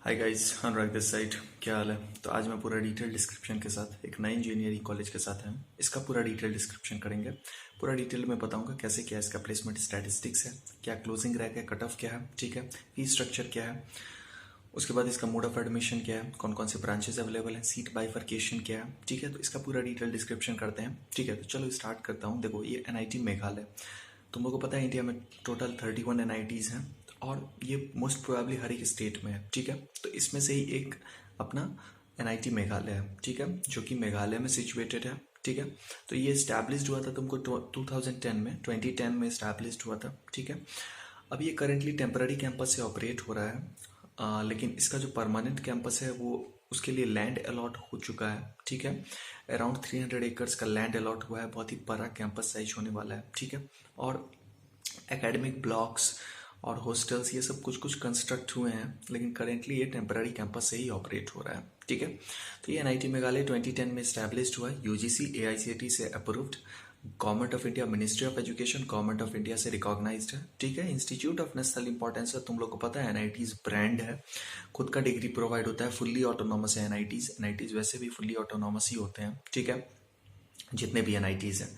Hi guys, Anurag this side. क्या हाल है? तो आज मैं पूरा डिटेल डिस्क्रिप्शन के साथ एक नई इंजीनियरिंग कॉलेज के साथ है, इसका पूरा डिटेल डिस्क्रिप्शन करेंगे। पूरा डिटेल में बताऊंगा कैसे क्या इसका प्लेसमेंट स्टैटिस्टिक्स है, क्या क्लोजिंग रैंक है, कट ऑफ क्या है, ठीक है, फीस स्ट्रक्चर क्या है, उसके बाद इसका मोड ऑफ एडमिशन क्या है, कौन कौन से ब्रांचेस अवेलेबल हैं, सीट बाइफर्केशन क्या है, ठीक है। तो इसका पूरा डिटेल डिस्क्रिप्शन करते हैं, ठीक है। तो चलो स्टार्ट करता हूँ। देखो, ये एनआईटी मेघालय। तुम लोगों को पता है इंडिया में टोटल 31 एनआईटीज हैं और ये मोस्ट प्रोबेबली हर एक स्टेट में है, ठीक है। तो इसमें से ही एक अपना एनआईटी मेघालय है, ठीक है, जो कि मेघालय में सिचुएटेड है, ठीक है। तो ये इस्टेब्लिश्ड हुआ था तुमको 2010 में इस्टेब्लिश्ड हुआ था, ठीक है। अब ये करेंटली टेम्पररी कैंपस से ऑपरेट हो रहा है, लेकिन इसका जो परमानेंट कैंपस है वो उसके लिए लैंड अलॉट हो चुका है, ठीक है। अराउंड 300 एकर्स का लैंड अलॉट हुआ है, बहुत ही बड़ा कैंपस साइज होने वाला है, ठीक है। और एकेडमिक ब्लॉक्स और हॉस्टल्स ये सब कुछ कुछ कंस्ट्रक्ट हुए हैं, लेकिन करेंटली ये टेम्पररी कैंपस से ही ऑपरेट हो रहा है, ठीक है। तो ये एनआईटी मेघालय 2010 में स्टैब्लिश्ड हुआ है, यूजीसी एआईसीटीई से approved, government of India, ministry of education, government of India से रिकॉग्नाइज्ड है, ठीक है। इंस्टीट्यूट ऑफ नेशनल इंपॉर्टेंस है, तुम लोग को पता है एनआईटीज ब्रांड है, खुद का डिग्री प्रोवाइड होता है, फुल्ली ऑटोनॉमस है एनआईटीज वैसे भी फुल्ली ऑटोनॉमस ही होते हैं, ठीक है, जितने भी एनआईटीज हैं।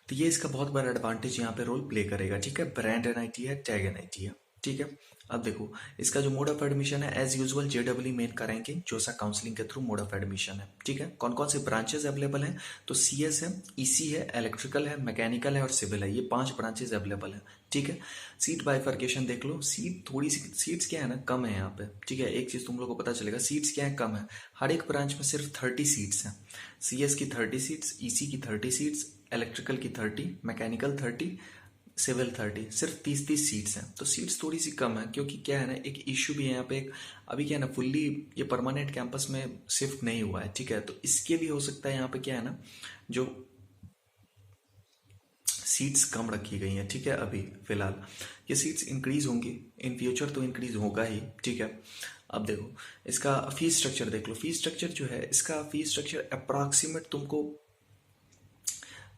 तो ये इसका बहुत बड़ा एडवांटेज यहाँ पे रोल प्ले करेगा, ठीक है। ब्रांड एनआईटी है, टैग एनआईटी है, ठीक है। अब देखो, इसका जो मोड ऑफ एडमिशन है एज यूजुअल जेडब्ल्यू मेन का रैंकिंग जोसा काउंसलिंग के थ्रू मोड ऑफ एडमिशन है, ठीक है। कौन कौन से ब्रांचेस अवेलेबल हैं? तो सीएस है, ईसी है, इलेक्ट्रिकल है, मैकेनिकल है और सिविल है, ये 5 ब्रांचेस अवेलेबल है, ठीक है। सीट बाइफर्केशन देख लो, सीट थोड़ी सी सीट्स क्या है ना, कम है यहाँ पे, ठीक है। एक चीज तुम लोग को पता चलेगा, सीट्स क्या है, कम है। हर एक ब्रांच में सिर्फ 30 सीट्स हैं। सीएस की 30 सीट्स, ईसी की 30 सीट्स, इलेक्ट्रिकल की 30, मैकेनिकल 30, सिविल 30, सिर्फ 30 सीट्स हैं। तो सीट्स थोड़ी सी कम है, क्योंकि क्या है ना, एक इश्यू भी है यहाँ पे। अभी क्या है ना, फुल्ली ये परमानेंट कैंपस में शिफ्ट नहीं हुआ है, ठीक है। तो इसके भी हो सकता है यहाँ पे क्या है ना, जो सीट्स कम रखी गई हैं, ठीक है। अभी फिलहाल ये सीट्स इंक्रीज होंगी, इन फ्यूचर तो इंक्रीज होगा ही, ठीक है। अब देखो, इसका फीस स्ट्रक्चर देख लो। फीस स्ट्रक्चर जो है, इसका फीस स्ट्रक्चर अप्रॉक्सीमेट तुमको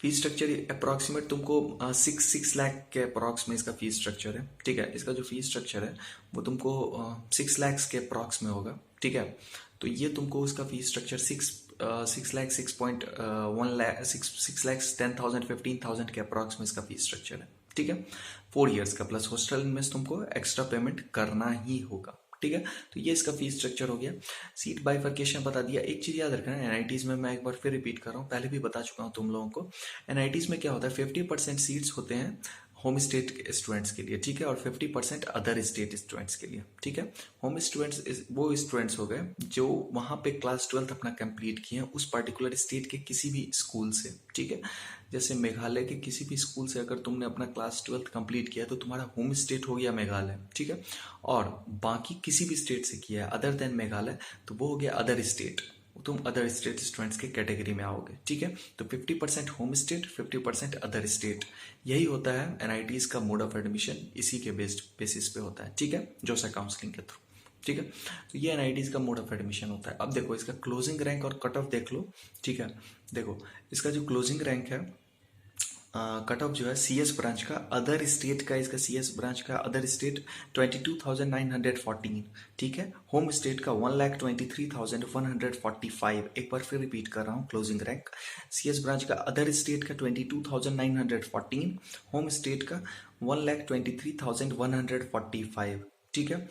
फीस स्ट्रक्चर अप्रॉक्सीमेट तुमको 6 लाख के अप्रॉक्स में इसका फीस स्ट्रक्चर है, ठीक है। इसका जो फीस स्ट्रक्चर है वो तुमको 6 लाख के अप्रॉक्स में होगा, ठीक है। तो ये तुमको उसका फीस स्ट्रक्चर 6 लाख 6.1 लाख 6 लाख 10,000 15,000 के अप्रॉक्स में इसका फीस स्ट्रक्चर है, ठीक है। 4 ईयर्स का प्लस हॉस्टल में तुमको एक्स्ट्रा पेमेंट करना ही होगा, ठीक है। तो ये इसका फीस स्ट्रक्चर हो गया। सीट बाइफर्केशन बता दिया। एक चीज याद रखना, एनआईटीज में मैं एक बार फिर रिपीट कर रहा हूँ, पहले भी बता चुका हूँ तुम लोगों को। एनआईटीज में क्या होता है, 50% सीट्स होते हैं होम स्टेट स्टूडेंट्स के लिए, ठीक है, और 50% अदर स्टेट स्टूडेंट्स के लिए, ठीक है। होम स्टूडेंट्स वो स्टूडेंट्स हो गए जो वहां पे क्लास 12 अपना कंप्लीट किए हैं उस पर्टिकुलर स्टेट के किसी भी स्कूल से, ठीक है। जैसे मेघालय के किसी भी स्कूल से अगर तुमने अपना क्लास 12 कंप्लीट किया तो तुम्हारा होम स्टेट हो गया मेघालय, ठीक है। और बाकी किसी भी स्टेट से किया है अदर देन मेघालय तो वो हो गया अदर स्टेट, तुम अदर स्टेट स्टूडेंट्स के कैटेगरी में आओगे, ठीक है। तो 50% होम स्टेट, 50% अदर स्टेट, यही होता है एनआईटीज का मोड ऑफ एडमिशन, इसी के बेस्ड बेसिस पे होता है, ठीक है, जोसा काउंसलिंग के थ्रू, ठीक है। तो ये एनआईटीज का मोड ऑफ एडमिशन होता है। अब देखो, इसका क्लोजिंग रैंक और कट ऑफ देख लो, ठीक है। देखो, इसका जो क्लोजिंग रैंक है, कट ऑफ जो है सीएस ब्रांच का, अदर स्टेट का, इसका सीएस ब्रांच का अदर स्टेट 22,914, ठीक है। होम स्टेट का 1,23,145। एक बार फिर रिपीट कर रहा हूँ, क्लोजिंग रैंक सीएस ब्रांच का अदर स्टेट का 22,914, होम स्टेट का 1,23,145, ठीक है।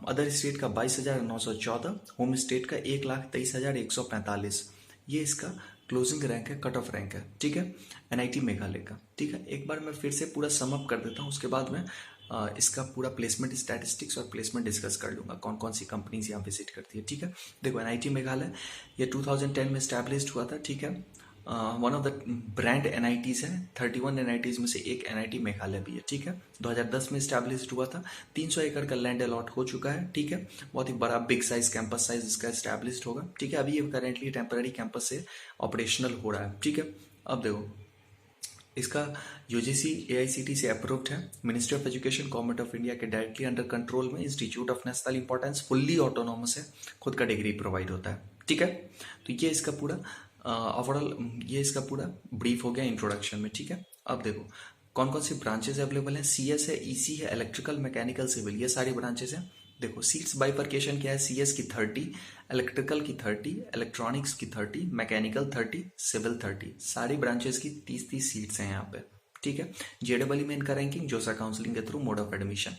अदर स्टेट का 22,914, होम स्टेट का 1,23,145। ये इसका क्लोजिंग रैंक है, कट ऑफ रैंक है, ठीक है, एनआईटी मेघालय का, ठीक है। एक बार मैं फिर से पूरा सम अप कर देता हूँ, उसके बाद मैं इसका पूरा प्लेसमेंट स्टैटिस्टिक्स और प्लेसमेंट डिस्कस कर लूंगा, कौन कौन सी कंपनीज यहाँ विजिट करती है, ठीक है। देखो, एनआईटी मेघालय ये 2010 में स्टैब्लिश्ड हुआ था, ठीक है। One of the brand NITs है, 31 एनआईटीज में से एक एनआईटी मेघालय भी है, ठीक है। 2010 में स्टैब्लिश्ड हुआ था, 300 एकड़ का लैंड अलॉट हो चुका है, ठीक है। बहुत ही बड़ा बिग साइज कैंपस साइज इसका स्टैब्लिश्ड होगा, ठीक है। अभी ये करेंटली टेम्पररी कैंपस से ऑपरेशनल हो रहा है, ठीक है। अब देखो, इसका यूजीसी एआईसीटी से अप्रूव्ड है, ministry of education, government of India के डायरेक्टली अंडर कंट्रोल में, institute of national importance, fully autonomous है, खुद का डिग्री प्रोवाइड होता है, ठीक है। तो ये इसका पूरा ओवरऑल ये इसका पूरा ब्रीफ हो गया इंट्रोडक्शन में, ठीक है। अब देखो, कौन कौन सी ब्रांचेस अवेलेबल हैं, सीएस है, ईसी है, इलेक्ट्रिकल, मैकेनिकल, सिविल, ये सारी ब्रांचेस हैं, देखो सीट्स बाइफर्केशन क्या है, सीएस की 30, इलेक्ट्रिकल की 30, इलेक्ट्रॉनिक्स की 30, मैकेनिकल 30, सिविल 30, सारी ब्रांचेस की 30-30 सीट्स हैं यहाँ पे, ठीक है। जेडबल में इनका रैंकिंग जोसा काउंसलिंग के थ्रू, मोड ऑफ एडमिशन।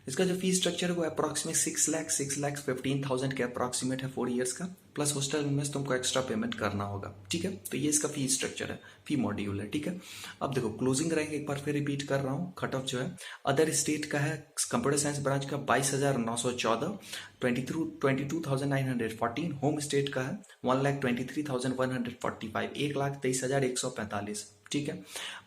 इसका जो फीस स्ट्रक्चर है वो अप्रॉक्सीमेट 6,15,000 के अप्रॉक्सीमेट है 4 ईयर्स का, प्लस हॉस्टल में तुमको एक्स्ट्रा पेमेंट करना होगा, ठीक है। तो ये इसका फी स्ट्रक्चर है, फी मॉड्यूल है, ठीक है। अब देखो क्लोजिंग रैंक एक बार फिर रिपीट कर रहा हूँ, कट ऑफ जो है अदर स्टेट का है कंप्यूटर साइंस ब्रांच का 22,914, 22,914, होम स्टेट का है 1,23,145, 1,23,145, ठीक है।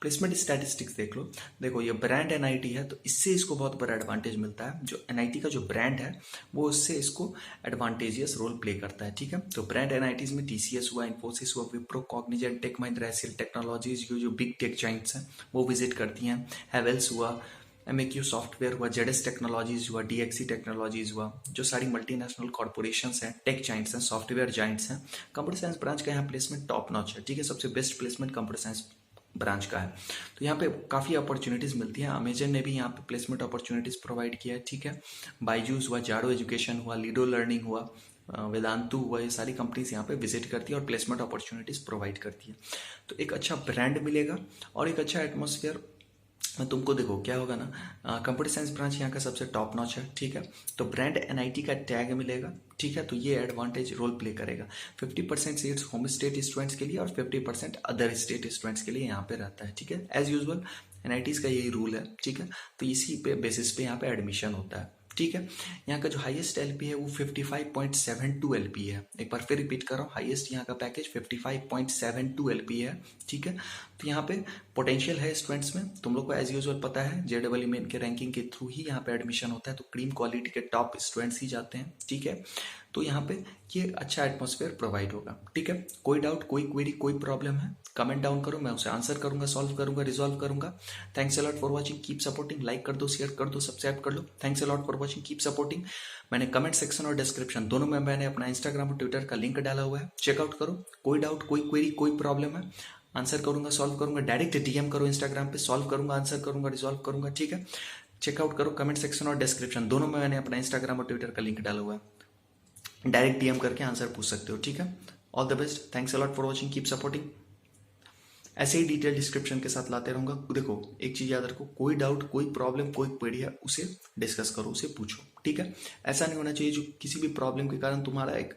प्लेसमेंट स्टैटिस्टिक्स देख लो, देखो ये ब्रांड एनआईटी है तो इससे इसको बहुत बड़ा एडवांटेज मिलता है, जो एनआईटी का जो ब्रांड है वो उससे इसको एडवांटेजियस रोल प्ले करता है, ठीक है। तो ब्रांड एनआईटीज में टीसीएस हुआ, इन्फोसिस हुआ, Wipro, Cognizant, Tech Mahindra, SL technologies, जो बिग टेक जाइंट्स हैं वो विजिट करती हैं, हैवेल्स हुआ, एमएक्यू सॉफ्टवेयर हुआ, जेडएस टेक्नोलॉजीज हुआ, डीएक्सी टेक्नोलॉजीज हुआ, जो सारी मल्टीनेशनल कॉर्पोरेशंस हैं, टेक जाइंट्स हैं, सॉफ्टवेयर जाइंट्स हैं। कंप्यूटर साइंस ब्रांच का यहाँ प्लेसमेंट टॉप नॉच है, ठीक है, सबसे best placement computer science branch का है। तो यहाँ पे काफ़ी अपॉर्चुनिटीज़ मिलती हैं, अमेजन ने भी यहाँ पे प्लेसमेंट अपॉर्चुनिटीज़ प्रोवाइड किया है, ठीक है। बायजूस हुआ, जाडो एजुकेशन हुआ, लीडो लर्निंग हुआ, वेदांतु हुआ, ये सारी कंपनीज यहाँ पे विजिट करती है और प्लेसमेंट अपॉर्चुनिटीज़ प्रोवाइड करती है। तो एक अच्छा ब्रांड मिलेगा और एक अच्छा एटमॉस्फेयर तुमको। देखो क्या होगा ना, कंप्यूटर साइंस ब्रांच यहाँ का सबसे टॉप नॉच है, ठीक है। तो ब्रांड एनआईटी का टैग मिलेगा, ठीक है, तो ये एडवांटेज रोल प्ले करेगा। 50% सीट्स होम स्टेट स्टूडेंट्स के लिए और 50% अदर स्टेट स्टूडेंट्स के लिए यहाँ पे रहता है, ठीक है। एज यूजुअल एनआईटीज का यही रूल है, ठीक है। तो इसी पे बेसिस पे यहाँ पे एडमिशन होता है, ठीक है। यहाँ का जो हाईएस्ट एलपी है वो 55.72 एलपी है, एक बार फिर रिपीट कर रहा हूँ, हाईएस्ट यहाँ का पैकेज 55.72 एलपी है, ठीक है। तो यहाँ पे पोटेंशियल है स्टूडेंट्स में, तुम लोग को एज यूजुअल पता है जेडबल में इनके रैंकिंग के थ्रू ही यहाँ पे एडमिशन होता है, तो क्रीम क्वालिटी के टॉप स्टूडेंट्स ही जाते हैं, ठीक है। तो यहाँ पे ये अच्छा एटमॉस्फेयर प्रोवाइड होगा, ठीक है। कोई डाउट, कोई क्वेरी, कोई प्रॉब्लम है, कमेंट डाउन करो, मैं उसे आंसर करूंगा, सॉल्व करूंगा, रिजॉल्व करूंगा। Thanks a lot for watching, keep supporting, like कर दो, शेयर कर दो, सब्सक्राइब कर लो। Thanks a lot for watching, keep supporting. मैंने कमेंट सेक्शन और डिस्क्रिप्शन दोनों में मैंने अपना इंस्टाग्राम और ट्विटर का लिंक डाला हुआ है, चेकआउट करो। कोई डाउट, कोई क्वेरी, कोई प्रॉब्लम है, आंसर करूंगा, सॉल्व करूंगा, डायरेक्ट डीएम करो इंस्टाग्राम पे, सॉल्व करूंगा, आंसर करूंगा, रिजॉल्व करूंगा, ठीक है। चेकआउट करो, कमेंट सेक्शन और डिस्क्रिप्शन दोनों में मैंने अपना इंस्टाग्राम और ट्विटर का लिंक डाला हुआ है, डायरेक्ट डीएम करके आंसर पूछ सकते हो, ठीक है। All the best, thanks a lot for watching, keep supporting. ऐसे ही डिटेल डिस्क्रिप्शन के साथ लाते रहूंगा। देखो एक चीज याद रखो, कोई डाउट, कोई प्रॉब्लम, कोई क्वेरी है उसे डिस्कस करो, उसे पूछो, ठीक है। ऐसा नहीं होना चाहिए जो किसी भी प्रॉब्लम के कारण तुम्हारा एक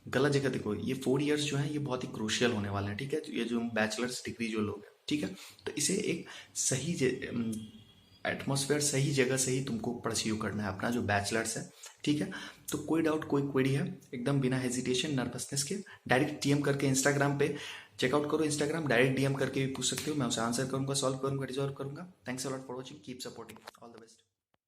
गलत जगह। देखो ये 4 ईयर्स जो है ये बहुत ही क्रूशियल होने वाला है, ठीक है। ये जो बैचलर्स डिग्री जो लोग हैं, ठीक है, तो इसे एक सही एटमॉस्फेयर, सही जगह से ही तुमको परस्यू करना है अपना जो बैचलर्स है, ठीक है। तो कोई डाउट, कोई क्वेरी है, एकदम बिना हेजिटेशन, नर्वसनेस के डायरेक्ट डीएम करके इंस्टाग्राम पे चेकआउट करो, इंस्टाग्राम डायरेक्ट डीएम करके भी पूछ सकते हो, मैं उसे आंसर करूंगा, सॉल्व करूंगा, रिजॉल्व करूंगा। Thanks a lot for watching, keep supporting, all the best.